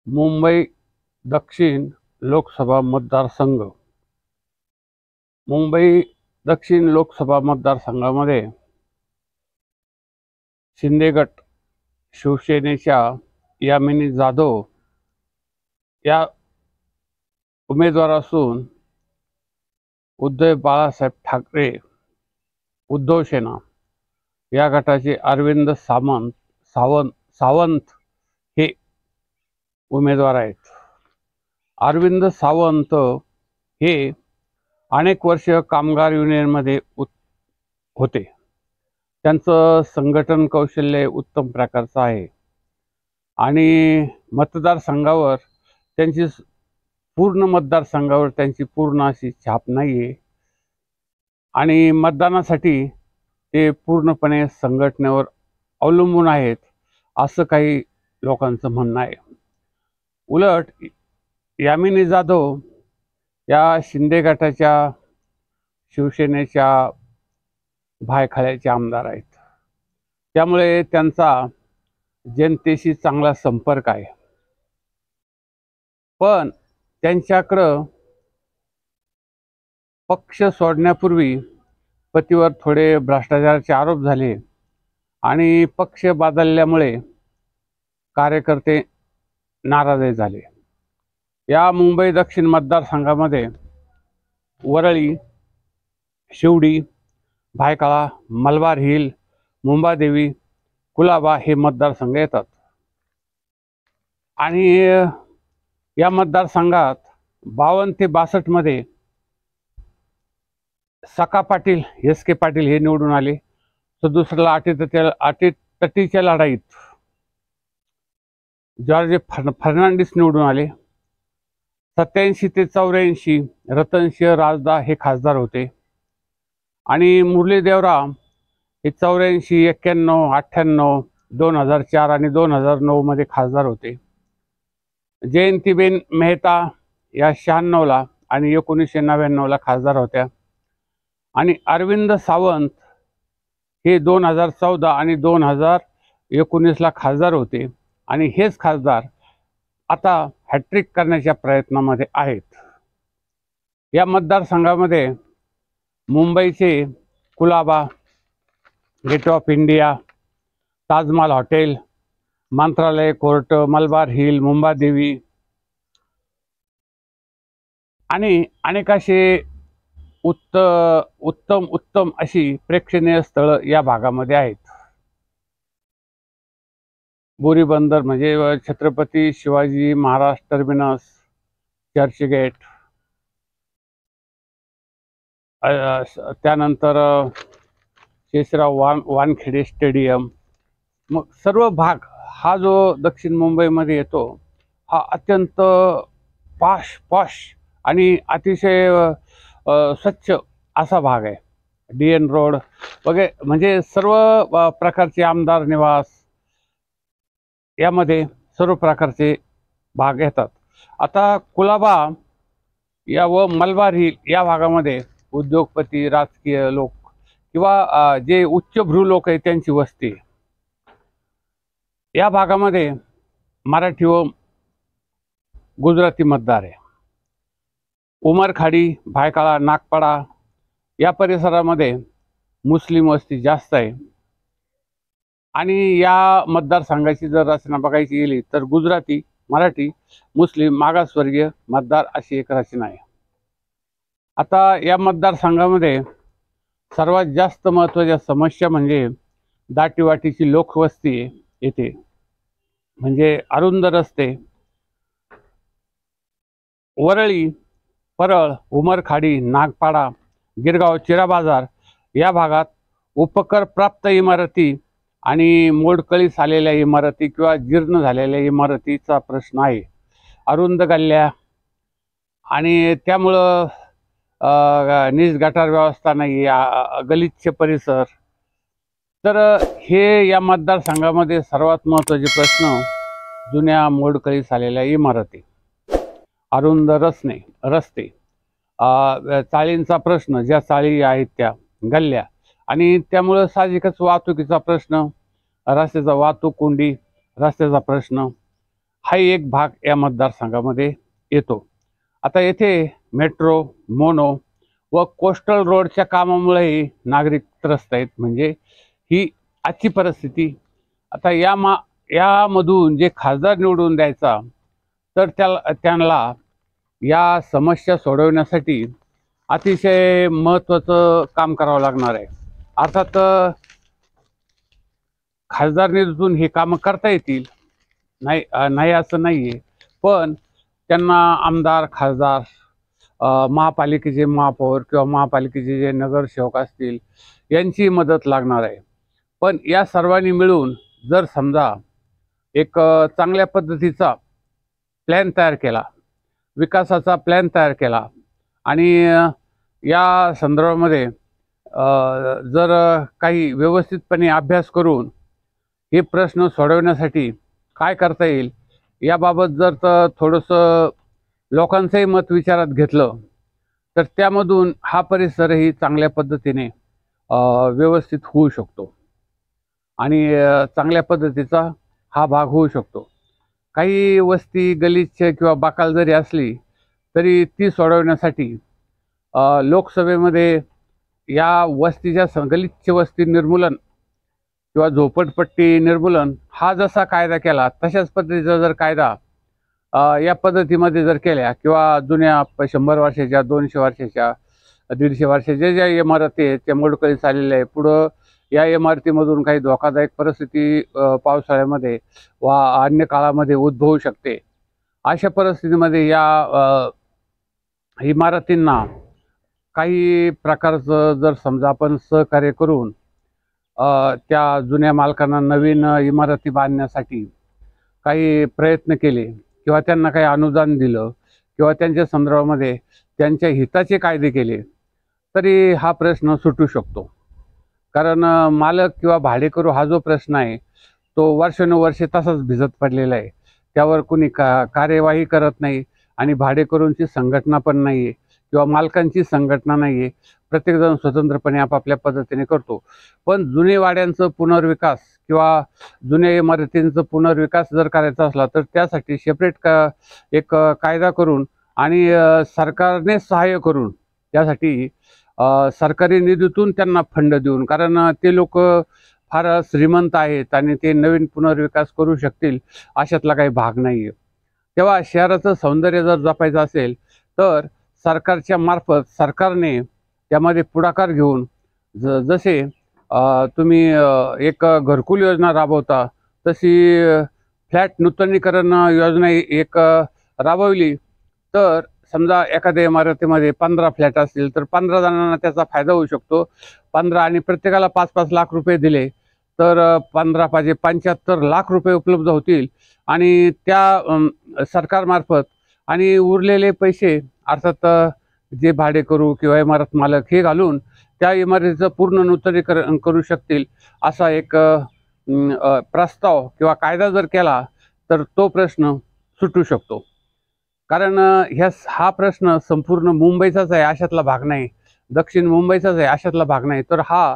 मुंबई दक्षिण लोकसभा मतदारसंघ। मुंबई दक्षिण लोकसभा मतदारसंघामध्ये शिंदे गट शिवसेनेच्या यामिनी जाधव या उमेदवार असून उद्धव बाळासाहेब ठाकरे उद्धव सेना या गटाचे अरविंद सावंत हे उमेदवार आहेत। अरविंद सावंत हे अनेक वर्ष कामगार युनियनमध्ये होते। त्यांचं संघटन कौशल्य उत्तम प्रकारचं आहे आणि मतदारसंघावर त्यांची पूर्ण अशी छाप नाही आहे आणि मतदानासाठी ते पूर्णपणे संघटनेवर अवलंबून आहेत असं काही लोकांचं म्हणणं आहे। उलट यामिनी जाधव या शिंदे गटाच्या शिवसेनेच्या भायखळ्याचे आमदार आहेत, त्यामुळे त्यांचा जनतेशी चांगला संपर्क आहे। पण त्यांच्याकडं पक्ष सोडण्यापूर्वी पतीवर थोडे भ्रष्टाचाराचे आरोप झाले आणि पक्ष बदलल्यामुळे कार्यकर्ते नाराज झाले। या मुंबई दक्षिण मतदारसंघामध्ये वरळी, शिवडी, भायखळा, मलबार हिल, मुंबादेवी, कुलाबा हे मतदारसंघ येतात आणि या मतदारसंघात 52 ते 62 मध्ये सका पाटील, एस के पाटील हे निवडून आले। तर दुसऱ्याला अटीतटीच्या लढाईत जॉर्ज फर्नांडिस निवडून आले। 87 ते 84 रतनसिंह राजदा हे खासदार होते आणि मुरली देवराम हे 84, 91, 98, 2004 आणि 2009 मध्ये खासदार होते। जयंतीबेन मेहता या 96 आणि 1999 खासदार होत्या आणि अरविंद सावंत हे 2014 आणि 2019 खासदार होते आणि हेच खासदार आता हॅट्रिक करण्याच्या प्रयत्नामध्ये आहेत। या मतदारसंघामध्ये मुंबईचे Colaba, gate of India, Taj Mahal hotel, मंत्रालय कोर्ट, मलबार हिल, मुंबादेवी आणि अनेक असे उत्तम अशी प्रेक्षणीय स्थळं या भागामध्ये आहेत। बोरी बंदर म्हणजे छत्रपती शिवाजी महाराज टर्मिनस, चर्चगेट, त्यानंतर शेषराव वानखेडे स्टेडियम, मग सर्व भाग हा जो दक्षिण मुंबईमध्ये येतो हा अत्यंत पॉश आणि अतिशय स्वच्छ असा भाग आहे। DN रोड वगैरे म्हणजे सर्व प्रकारचे आमदार निवास यामध्ये सर्व प्रकारचे भाग येतात। आता कुलाबा या व मलबार हिल या भागामध्ये उद्योगपती, राजकीय लोक किंवा जे उच्चभ्रू लोक आहेत त्यांची वस्ती। या भागामध्ये मराठी व गुजराती मतदार आहे। उमरखाडी, भायखळा, नागपाडा या परिसरामध्ये मुस्लिम वस्ती जास्त आहे आणि या मतदारसंघाची जर रचना बघायची गेली तर गुजराती, मराठी, मुस्लिम, मागासवर्गीय मतदार अशी एक रचना आहे। आता या मतदारसंघामध्ये सर्वात जास्त महत्त्वाच्या समस्या म्हणजे दाटीवाटीची लोकवस्ती आहे येथे, म्हणजे अरुंद रस्ते। वरळी, परळ, उमरखाडी, नागपाडा, गिरगाव, चिरा बाजार या भागात उपकर प्राप्त इमारती आणि मोडकळीस आलेल्या इमारती किंवा जीर्ण झालेल्या इमारतीचा प्रश्न आहे। अरुंद गल्ल्या आणि त्यामुळं नीट गटार व्यवस्था नाही, गलिच्छ परिसर। तर हे या मतदारसंघामध्ये सर्वात महत्त्वाचे प्रश्न जुन्या मोडकळीस आलेल्या इमारती, अरुंद रस्ते, चाळींचा प्रश्न, ज्या चाळी आहेत त्या गल्ल्या आणि त्यामुळे साहजिकच वाहतुकीचा प्रश्न, रस्त्याचा वाहतूक कोंडी, रस्त्याचा प्रश्न हाही एक भाग या मतदारसंघामध्ये येतो। आता येथे मेट्रो, मोनो व कोस्टल रोडच्या कामामुळेही नागरिक त्रस्त आहेत, म्हणजे ही आजची परिस्थिती। आता यामधून जे खासदार निवडून द्यायचा, तर त्यांना या समस्या सोडवण्यासाठी अतिशय महत्त्वाचं काम करावं लागणार आहे। अर्थात खासदार निधीतून हे कामं करता येतील, नाही असं नाही आहे, पण त्यांना आमदार, खासदार, महापालिकेचे महापौर किंवा महापालिकेचे जे नगरसेवक असतील यांची मदत लागणार आहे। पण या सर्वांनी मिळून जर समजा एक चांगल्या पद्धतीचा प्लॅन तयार केला, विकासाचा प्लॅन तयार केला आणि या संदर्भामध्ये जर काही व्यवस्थितपणे अभ्यास करून हे प्रश्न सोडवण्यासाठी काय करता येईल याबाबत जर थोडंसं लोकांचंही मत विचारात घेतलं, तर त्यामधून हा परिसरही चांगल्या पद्धतीने व्यवस्थित होऊ शकतो आणि चांगल्या पद्धतीचा हा भाग होऊ शकतो। काही वस्ती गलिच्छ किंवा बाकाल जरी असली तरी ती सोडवण्यासाठी लोकसभेमध्ये या वस्तीच्या गलिच्छ वस्ती निर्मूलन किंवा झोपडपट्टी निर्मूलन हा जसा कायदा केला, तशाच पद्धतीचा जर कायदा या पद्धतीमध्ये जर केल्या किंवा जुन्या 100 वर्षाच्या, 200 वर्षाच्या, 150 वर्षाच्या ज्या इमारती आहेत त्या मोडकळीस आलेल्या आहे, पुढं या इमारतीमधून काही धोकादायक परिस्थिती पावसाळ्यामध्ये वा अन्य काळामध्ये उद्भवू शकते। अशा परिस्थितीमध्ये या इमारतींना काही प्रकारचं जर समजा आपण सहकार्य करून त्या जुन्या मालकांना नवीन इमारती बांधण्यासाठी काही प्रयत्न केले किंवा त्यांना काही अनुदान दिलं किंवा त्यांच्या संदर्भामध्ये त्यांच्या हिताचे कायदे केले, तरी हा प्रश्न सुटू शकतो। कारण मालक किंवा भाडेकरू हा जो प्रश्न आहे तो वर्षानुवर्षे तसाच भिजत पडलेला आहे, त्यावर कुणी कार्यवाही करत नाही आणि भाडेकरूंची संघटना पण नाही आहे किंवा मालकांची संघटना नाही आहे, प्रत्येकजण स्वतंत्रपणे आपापल्या पद्धतीने करतो। पण जुने वाड्यांचं पुनर्विकास किंवा जुन्या इमारतींचं पुनर्विकास जर करायचा असला तर त्यासाठी सेपरेट एक कायदा करून आणि सरकारने सहाय्य करून त्यासाठी सरकारी निधीतून त्यांना फंड देऊन, कारण ते लोक फार श्रीमंत आहेत आणि ते नवीन पुनर्विकास करू शकतील अशातला काही भाग नाही आहे। तेव्हा शहराचं सौंदर्य जर जपायचं असेल तर सरकारच्या मार्फत सरकारने त्यामध्ये पुढाकार घेऊन जसे तुम्ही एक घरकुल योजना राबवता तशी फ्लॅट नूतनीकरण योजना एक राबवली, तर समजा एखाद्या इमारतीमध्ये 15 फ्लॅट असतील तर 15 जणांना त्याचा फायदा होऊ शकतो। 15 आणि प्रत्येकाला 5-5 लाख रुपये दिले तर 15 पाहिजे 75 लाख रुपये उपलब्ध होतील आणि त्या सरकारमार्फत, आणि उरलेले पैसे अर्थात जे भाडेकरू किंवा इमारत मालक हे घालून त्या इमारतीचं पूर्ण नूतनीकरण करू शकतील असा एक प्रस्ताव किंवा कायदा जर केला तर तो प्रश्न सुटू शकतो। कारण हा प्रश्न संपूर्ण मुंबईचाच आहे अशातला भाग नाही, दक्षिण मुंबईचाच आहे अशातला भाग नाही, तर हा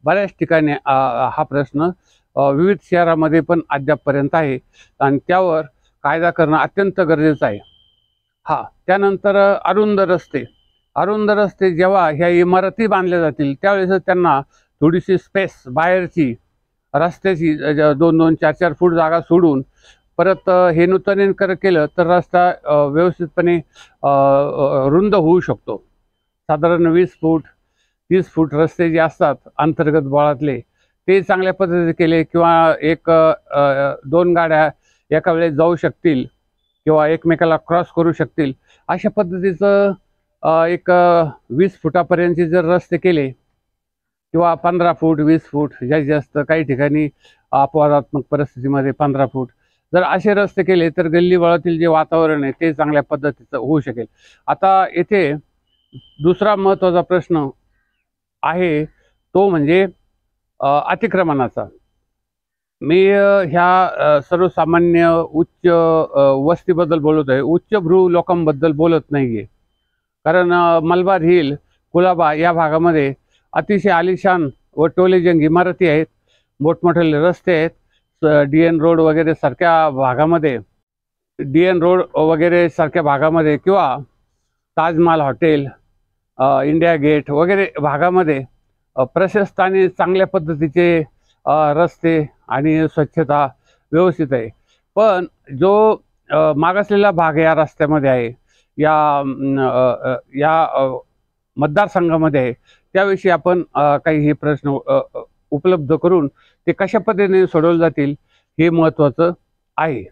बऱ्याच ठिकाणी हा प्रश्न विविध शहरामध्ये पण अद्यापपर्यंत आहे आणि त्यावर कायदा करणं अत्यंत गरजेचं आहे। त्यानंतर अरुंद रस्ते जेव्हा ह्या इमारती बांधल्या जातील त्यावेळेस त्यांना थोडीशी स्पेस बाहेरची रस्त्याची 2-2, 4-4 फूट जागा सोडून परत हे नूतनीकरण केलं तर रस्ता व्यवस्थितपणे रुंद होऊ शकतो। साधारण 20 फूट 30 फूट रस्ते जे असतात अंतर्गत बोळातले ते चांगल्या पद्धतीने केले किंवा 1-2 गाड्या एका वेळेस जाऊ शकतील किंवा एकमेकाला क्रॉस करू शकतील अशा पद्धतीचं एक 20 फुटापर्यंतचे जर रस्ते केले किंवा 15 फूट 20 फूट जास्तीत जास्त काही ठिकाणी अपवादात्मक परिस्थितीमध्ये 15 फूट जर असे रस्ते केले तर गल्लीबोळातील जे वातावरण आहे ते चांगल्या पद्धतीचं होऊ शकेल। आता येथे दुसरा महत्त्वाचा प्रश्न आहे तो म्हणजे अतिक्रमणाचा। मी ह्या सर्वसामान्य उच्च वस्तीबद्दल बोलत आहे, उच्चभ्रू लोकांबद्दल बोलत नाही आहे। कारण मलबार हिल, कुलाबा या भागामध्ये अतिशय आलिशान व टोलेजंग इमारती आहेत, मोठमोठे रस्ते आहेत, DN रोड वगैरे सारख्या भागामध्ये DN रोड वगैरे सारख्या भागामध्ये किंवा ताजमहाल हॉटेल, इंडिया गेट वगैरे भागामध्ये प्रशस्त आणि चांगल्या पद्धतीचे रस्ते आणि स्वच्छता व्यवस्थित आहे. पण जो मागासलेला भाग या रस्त्यामध्ये आहे, या मतदारसंघामध्ये आहे, त्याविषयी आपण काही हे प्रश्न उपलब्ध करून ते कशा पद्धतीने सोडवले जातील हे महत्त्वाचं आहे.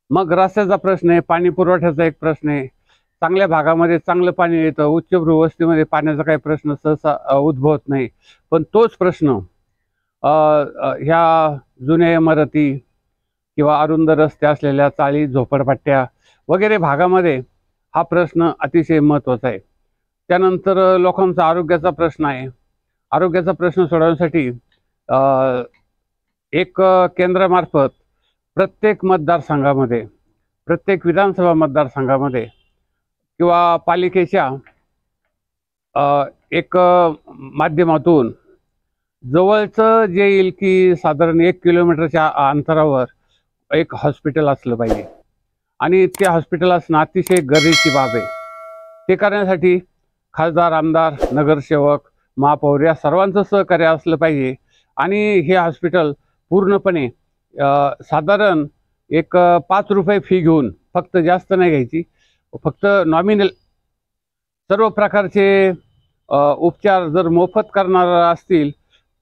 मग रस्त्याचा प्रश्न आहे, पाणी पुरवठ्याचा एक प्रश्न आहे. चांगल्या भागामध्ये चांगलं पाणी येतं, उच्चभ्रू वस्तीमध्ये पाण्याचा काही प्रश्न सहसा उद्भवत नाही. पण तोच प्रश्न ह्या जुन्या इमारती किंवा अरुंद रस्ते असलेल्या चाळी, झोपडपट्ट्या वगैरे भागामध्ये हा प्रश्न अतिशय महत्त्वाचा आहे. त्यानंतर लोकांचा आरोग्याचा प्रश्न आहे. आरोग्याचा प्रश्न सोडवण्यासाठी एक केंद्रामार्फत प्रत्येक मतदारसंघामध्ये, प्रत्येक विधानसभा मतदारसंघामध्ये किंवा पालिकेच्या एक माध्यमातून जवळचं जे येईल की साधारण 1 किलोमीटरच्या अंतरावर एक हॉस्पिटल असलं पाहिजे. आणि ते हॉस्पिटल असणं अतिशय गरजेची बाब आहे. ते करण्यासाठी खासदार, आमदार, नगरसेवक, महापौर या सर्वांचं सहकार्य असलं पाहिजे. आणि हे हॉस्पिटल पूर्णपणे साधारण एक 5 रुपये फी घेऊन, फक्त जास्त नाही घ्यायची, फक्त नॉमिनल सर्व प्रकारचे उपचार जर मोफत करणार असतील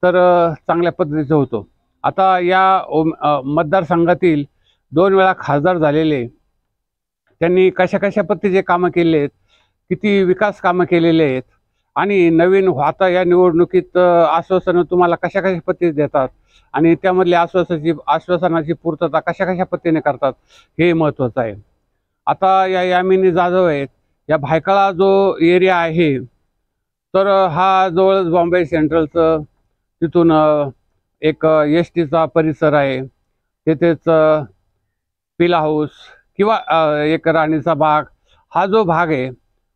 तर चांगल्या पद्धतीचं होतं. आता या मतदारसंघातील 2 वेळा खासदार झालेले, त्यांनी कशा पद्धतीचे कामं केले आहेत, किती विकास कामं केलेले आहेत, आणि नवीन आता या निवडणुकीत आश्वासनं तुम्हाला कशा पद्धतीने देतात आणि त्यामधल्या आश्वासनाची पूर्तता कशा पद्धतीने करतात हे महत्त्वाचं आहे. आता या यामिनी जाधव आहेत, या भायखळा जो एरिया आहे, तर हा जवळच बॉम्बे सेंट्रलचं तिथून एक STचा परिसर आहे, तेथेच पिला हाऊस किंवा एक राणीचा बाग, हा जो भाग आहे,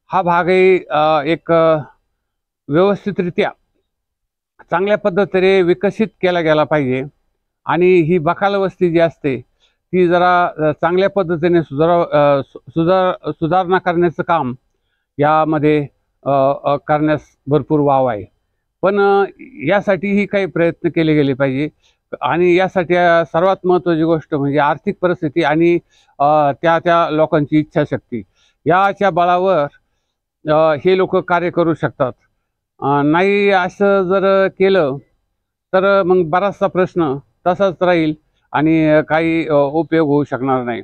हा भागही एक व्यवस्थितरित्या चांगल्या पद्धतीने विकसित केला गेला पाहिजे. आणि ही बखाल वस्ती जी असते ती जरा चांगल्या पद्धतीने सुधारणा करण्याचं काम यामध्ये करण्यास भरपूर वाव आहे. पण यासाठीही काही प्रयत्न केले गेले पाहिजे. आणि यासाठी सर्वात महत्त्वाची गोष्ट म्हणजे आर्थिक परिस्थिती आणि त्या लोकांची इच्छाशक्ती, याच्या बळावर हे लोक कार्य करू शकतात. नाही असं जर केलं तर मग बराचसा प्रश्न तसाच राहील आणि काही उपयोग होऊ शकणार नाही.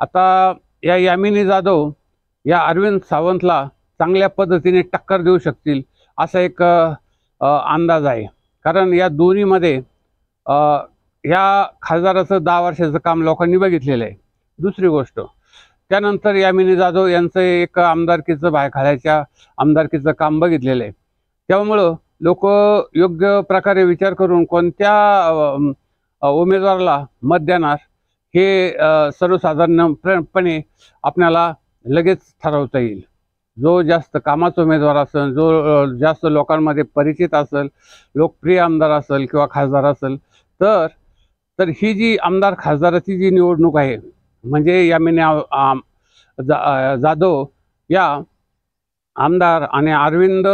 आता या यामिनी जाधव या अरविंद सावंतला चांगल्या पद्धतीने टक्कर देऊ शकतील असा एक अंदाज आहे. कारण या दोन्हीमध्ये ह्या खासदाराचं 10 वर्षाचं काम लोकांनी बघितलेलं आहे. दुसरी गोष्ट, त्यानंतर यामिनी जाधव यांचं एक आमदारकीचं, भायखळ्याच्या आमदारकीचं काम बघितलेलं आहे. त्यामुळं लोक योग्य प्रकारे विचार करून कोणत्या उमेदवाराला मत देणार हे सर्वसाधारणपणे आपल्याला लगेच ठरवता येईल. जो जास्त कामाचा उमेदवार असेल, जो जास्त लोकांमध्ये परिचित असेल, लोकप्रिय आमदार असेल किंवा खासदार असेल, तर ही जी आमदार खासदाराची जी निवडणूक आहे, म्हणजे यामिनी जाधव या आमदार आणि अरविंद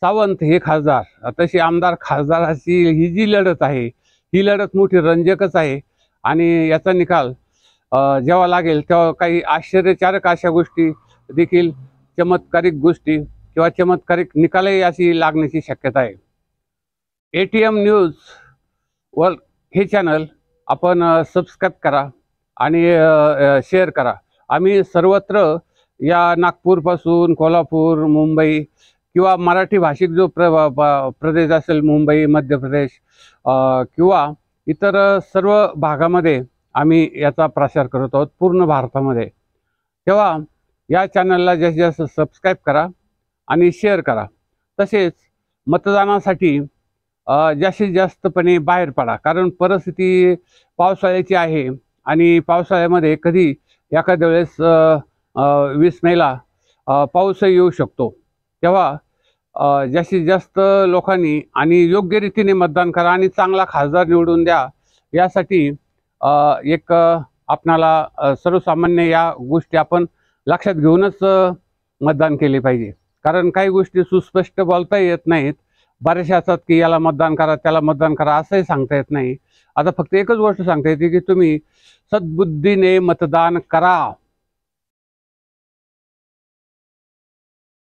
सावंत हे खासदार, तशी आमदार खासदाराची ही जी लढत आहे, ही लढत मोठी रंजकच आहे. आणि याचा निकाल जेव्हा लागेल तेव्हा काही आश्चर्यकारक अशा गोष्टी देखील, चमत्कारिक गोष्टी किंवा चमत्कारिक निकालही अशी लागण्याची शक्यता आहे. ATM न्यूज वर हे चॅनल आपण सबस्क्राईब करा आणि शेअर करा. आम्ही सर्वत्र या नागपूरपासून कोल्हापूर, मुंबई किंवा मराठी भाषिक जो प्रदेश असेल, मुंबई, मध्य प्रदेश किंवा इतर सर्व भागामध्ये आम्ही याचा प्रसार करत आहोत, पूर्ण भारतामध्ये. तेव्हा या चॅनलला जास्तीत जास्त सबस्क्राईब करा आणि शेअर करा. तसेच मतदानासाठी जास्तीत जास्तपणे बाहेर पडा, कारण परिस्थिती पावसाळ्याची आहे आणि पावसाळ्यामध्ये कधी एखाद्या वेळेस 20 मेला पाऊसही येऊ शकतो. तेव्हा जास्तीत जास्त लोकांनी आणि योग्य रीतीने मतदान करा आणि चांगला खासदार निवडून द्या. यासाठी एक आपणाला सर्वसामान्य या गोष्टी आपण लक्षात घेऊनच मतदान केले पाहिजे। कारण काही गोष्टी सुस्पष्ट बोलता येत नाहीत, बरेचसे असतात की याला मतदान करा त्याला मतदान करा असंही सांगता येत नाही। आता फक्त एकच गोष्ट सांगता येते की तुम्ही सद्बुद्धीने मतदान करा।